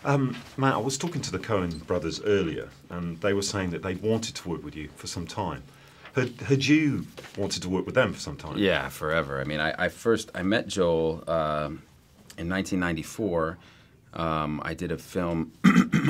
Matt, I was talking to the Coen brothers earlier, and they were saying that they wanted to work with you for some time. Had you wanted to work with them for some time? Yeah, forever. I mean, I met Joel in 1994. I did a film,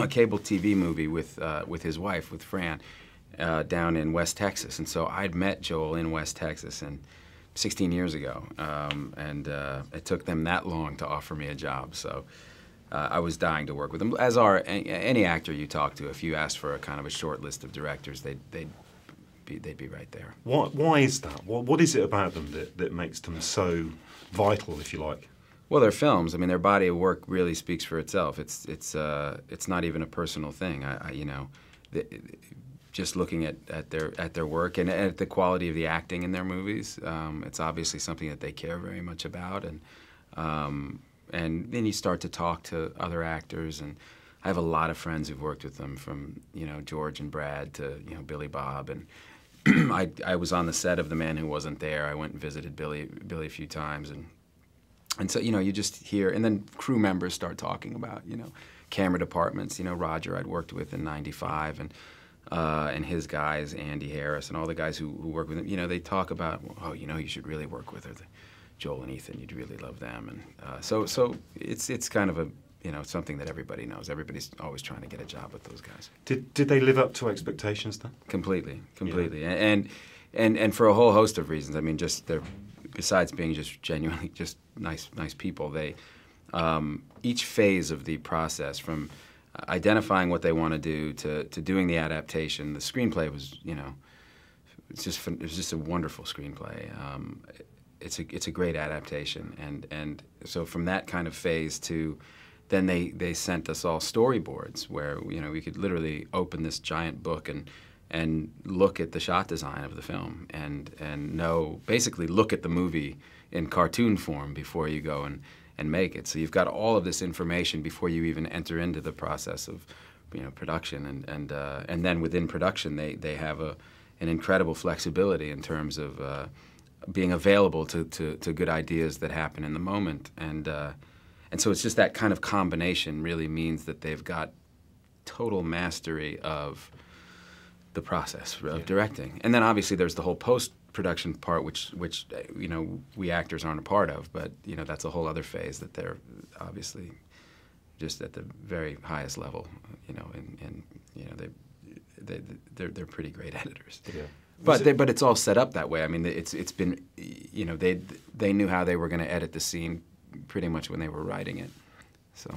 a cable TV movie with his wife, with Fran, down in West Texas. And so I'd met Joel in West Texas 16 years ago, and it took them that long to offer me a job. So I was dying to work with them. As are any actor you talk to. If you asked for a kind of a short list of directors, they'd be right there. Why is that? What is it about them that makes them so vital, if you like? Well, their films. I mean, their body of work really speaks for itself. It's not even a personal thing. Just looking at their work and at the quality of the acting in their movies, it's obviously something that they care very much about. And then you start to talk to other actors, and I have a lot of friends who've worked with them, from George and Brad to Billy Bob, and I was on the set of The Man Who Wasn't There. I went and visited Billy a few times, and so you just hear, and then crew members start talking about camera departments. Roger I'd worked with in '95, and his guys, Andy Harris, and all the guys who work with him. They talk about, oh, you should really work with her. Joel and Ethan, you'd really love them, and so it's kind of a something that everybody knows. Everybody's always trying to get a job with those guys. Did they live up to expectations then? Completely, Yeah. And for a whole host of reasons. I mean, just besides being just genuinely just nice people, they each phase of the process, from identifying what they want to do to doing the adaptation. The screenplay was it was just a wonderful screenplay. It's a great adaptation, and so from that kind of phase to then they sent us all storyboards where we could literally open this giant book and look at the shot design of the film and basically look at the movie in cartoon form before you go and make it. So you've got all of this information before you even enter into the process of production, and then within production they have an incredible flexibility in terms of being available to good ideas that happen in the moment, and so it's just that kind of combination really means that they've got total mastery of the process of directing. And then obviously there's the whole post-production part, which we actors aren't a part of, but that's a whole other phase that they're obviously just at the very highest level, and they're pretty great editors. Yeah. But it's all set up that way. I mean, it's been, they knew how they were going to edit the scene pretty much when they were writing it. So,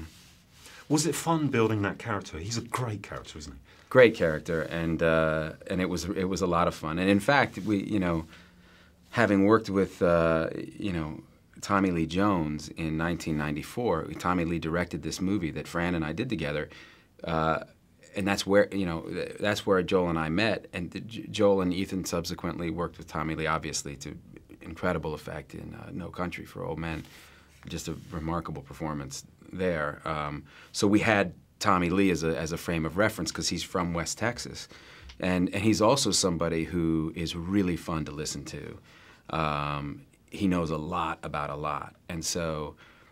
was it fun building that character? He's a great character, isn't he? Great character, and it was a lot of fun. And in fact, we having worked with Tommy Lee Jones in 1994, Tommy Lee directed this movie that Fran and I did together. And that's where Joel and I met, and Joel and Ethan subsequently worked with Tommy Lee, obviously, to incredible effect in No Country for Old Men. Just a remarkable performance there. So we had Tommy Lee as a frame of reference because he's from West Texas, and he's also somebody who is really fun to listen to. He knows a lot about a lot, and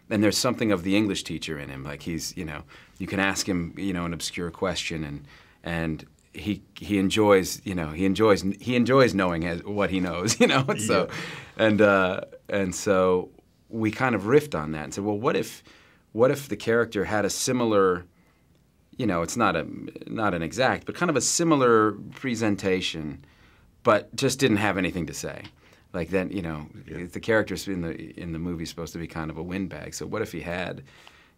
there's something of the English teacher in him. Like he's, you can ask him, an obscure question, and he enjoys, he enjoys knowing what he knows, And so, and so we kind of riffed on that and said, well, what if the character had a similar, it's not an exact, but kind of a similar presentation, but just didn't have anything to say. Like then, the character in the movie is supposed to be kind of a windbag. So what if he had,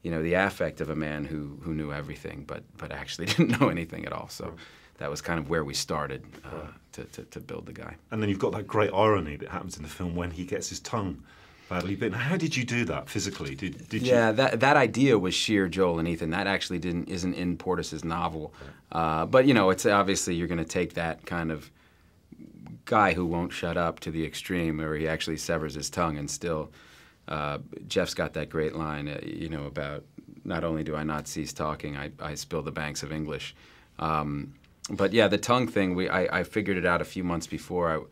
the affect of a man who knew everything, but actually didn't know anything at all? So that was kind of where we started to build the guy. And then you've got that great irony that happens in the film when he gets his tongue badly bitten. How did you do that physically? Did you? Yeah, that idea was sheer Joel and Ethan. That actually isn't in Portis's novel, but it's obviously you're going to take that kind of guy who won't shut up to the extreme, where he actually severs his tongue, and still, Jeff's got that great line, about not only do I not cease talking, I spill the banks of English. But yeah, the tongue thing, I figured it out a few months before.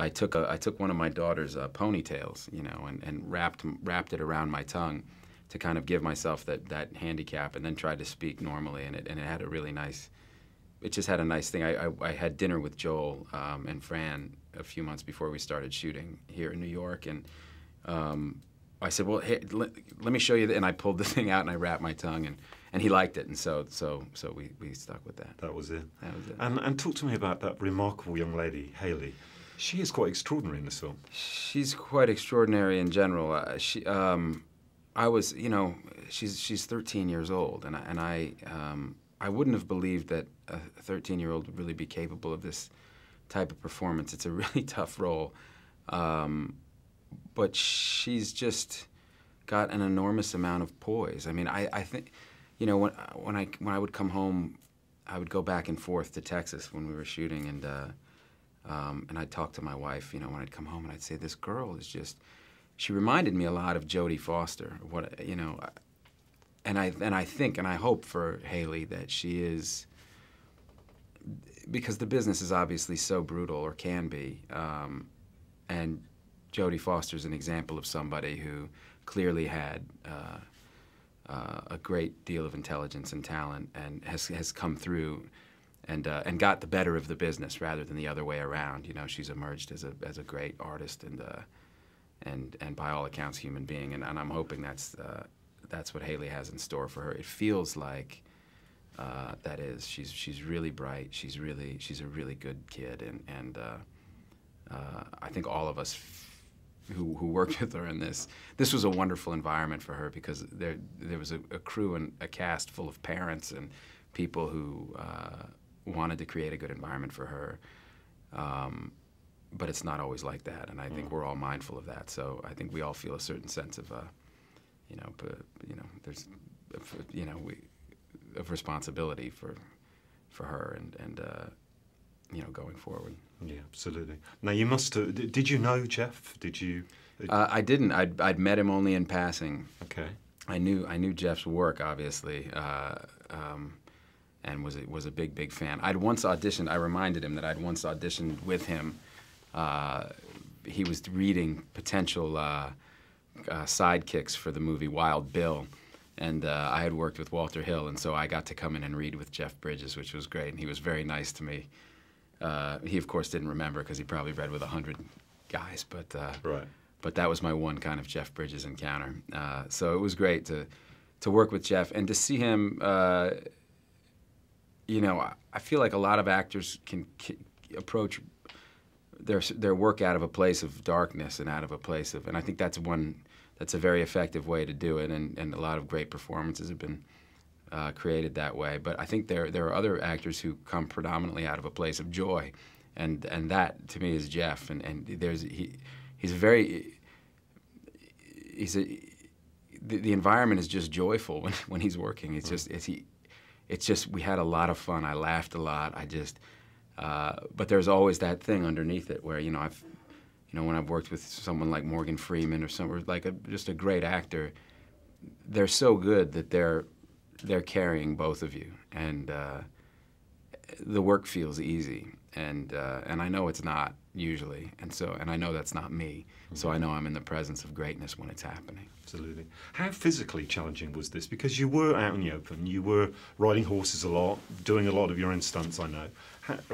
I took one of my daughter's ponytails, and wrapped it around my tongue to kind of give myself that handicap, and then tried to speak normally, and it had a really nice. It just had a nice thing. I had dinner with Joel and Fran a few months before we started shooting here in New York, and I said, well, hey, let me show you, and I pulled the thing out and I wrapped my tongue, and he liked it, and so we stuck with that. That was it. That was it. And talk to me about that remarkable young lady, Hayley. She is quite extraordinary in this film. She's quite extraordinary in general. I was, she's 13 years old, and I wouldn't have believed that a 13-year-old would really be capable of this type of performance. It's a really tough role. But she's just got an enormous amount of poise. I mean, I think, when I would come home, I would go back and forth to Texas when we were shooting, and I'd talk to my wife, when I'd come home, and I'd say, this girl is just, she reminded me a lot of Jodie Foster. And I think and I hope for Hayley that she is, because the business is obviously so brutal, or can be, and Jodie Foster's an example of somebody who clearly had a great deal of intelligence and talent, and has come through and got the better of the business rather than the other way around. She's emerged as a great artist and by all accounts human being, and I'm hoping that's what Hayley has in store for her. It feels like that is. She's really bright. She's a really good kid, and I think all of us who worked with her in this was a wonderful environment for her, because there was a crew and a cast full of parents and people who wanted to create a good environment for her. But it's not always like that, and I think we're all mindful of that. So I think we all feel a certain sense of, there's, of responsibility for her and going forward. Yeah, absolutely. Now, you must have, did you know Jeff? Did you? I didn't. I'd met him only in passing. Okay. I knew Jeff's work, obviously, and was a big fan. I'd once auditioned. I reminded him that I'd once auditioned with him. He was reading potential sidekicks for the movie Wild Bill, and I had worked with Walter Hill, and so I got to come in and read with Jeff Bridges, which was great, and he was very nice to me. He, of course, didn't remember, because he probably read with 100 guys, but right. But that was my one kind of Jeff Bridges encounter. So it was great to work with Jeff and to see him. I feel like a lot of actors can approach their work out of a place of darkness and out of a place of, and I think that's a very effective way to do it, and a lot of great performances have been created that way. But I think there are other actors who come predominantly out of a place of joy, and that to me is Jeff. And the environment is just joyful when he's working. It's just we had a lot of fun. I laughed a lot. But there's always that thing underneath it where when I've worked with someone like Morgan Freeman or someone like just a great actor, they're so good that they're carrying both of you, and the work feels easy, and I know it's not usually, and I know that's not me, so I know I'm in the presence of greatness when it's happening. Absolutely. How physically challenging was this? Because you were out in the open, you were riding horses a lot, doing a lot of your own stunts, I know.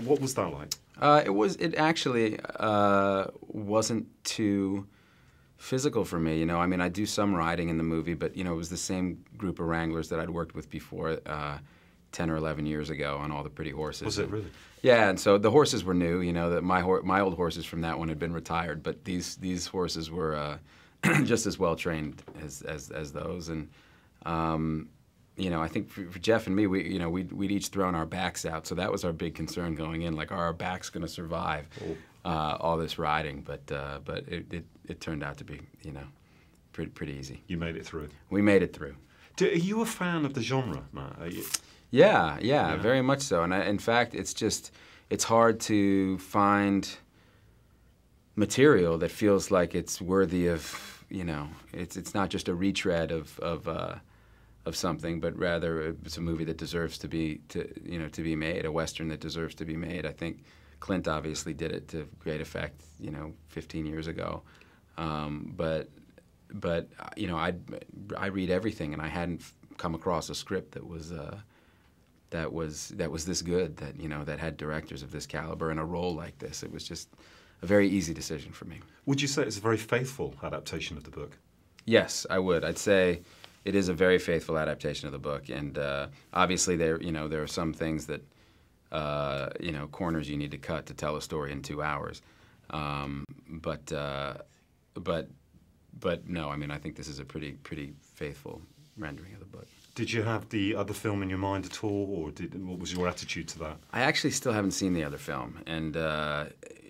What was that like? It actually wasn't too physical for me. I do some riding in the movie, but it was the same group of wranglers that I'd worked with before 10 or 11 years ago on All the Pretty Horses. Was it really? Yeah, and so the horses were new. That my old horses from that one had been retired, but these horses were just as well trained as those. And I think for Jeff and me, we'd each thrown our backs out, so that was our big concern going in. Like, are our backs going to survive all this riding? But it turned out to be pretty easy. You made it through. We made it through. Are you a fan of the genre, Matt? Are you? Yeah, very much so. And in fact, it's hard to find material that feels like it's worthy of, it's not just a retread of something, but rather it's a movie that deserves to be made, a Western that deserves to be made. I think Clint obviously did it to great effect, 15 years ago. But you know, I read everything, and I hadn't come across a script that was this good, that, you know, that had directors of this caliber and a role like this. It was just a very easy decision for me. Would you say it's a very faithful adaptation of the book? Yes, I would. I'd say it is a very faithful adaptation of the book, and obviously there are some things that you know, corners you need to cut to tell a story in 2 hours. But no, I mean, I think this is a pretty faithful rendering of the book. Did you have the other film in your mind at all, or what was your attitude to that? I actually still haven't seen the other film, and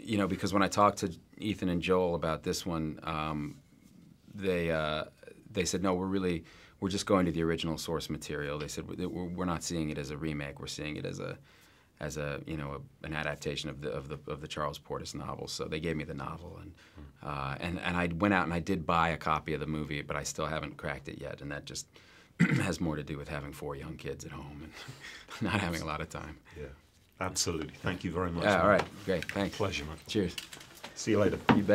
you know, because when I talked to Ethan and Joel about this one, they said, no, we're just going to the original source material. They said we're not seeing it as a remake. We're seeing it as a you know, an adaptation of the Charles Portis novels. So they gave me the novel, and I went out and I did buy a copy of the movie, but I still haven't cracked it yet, and that just has more to do with having 4 young kids at home and not having a lot of time. Yeah, absolutely. Thank you very much. Yeah, all right, great, thanks. Pleasure, man. Cheers. See you later. You bet.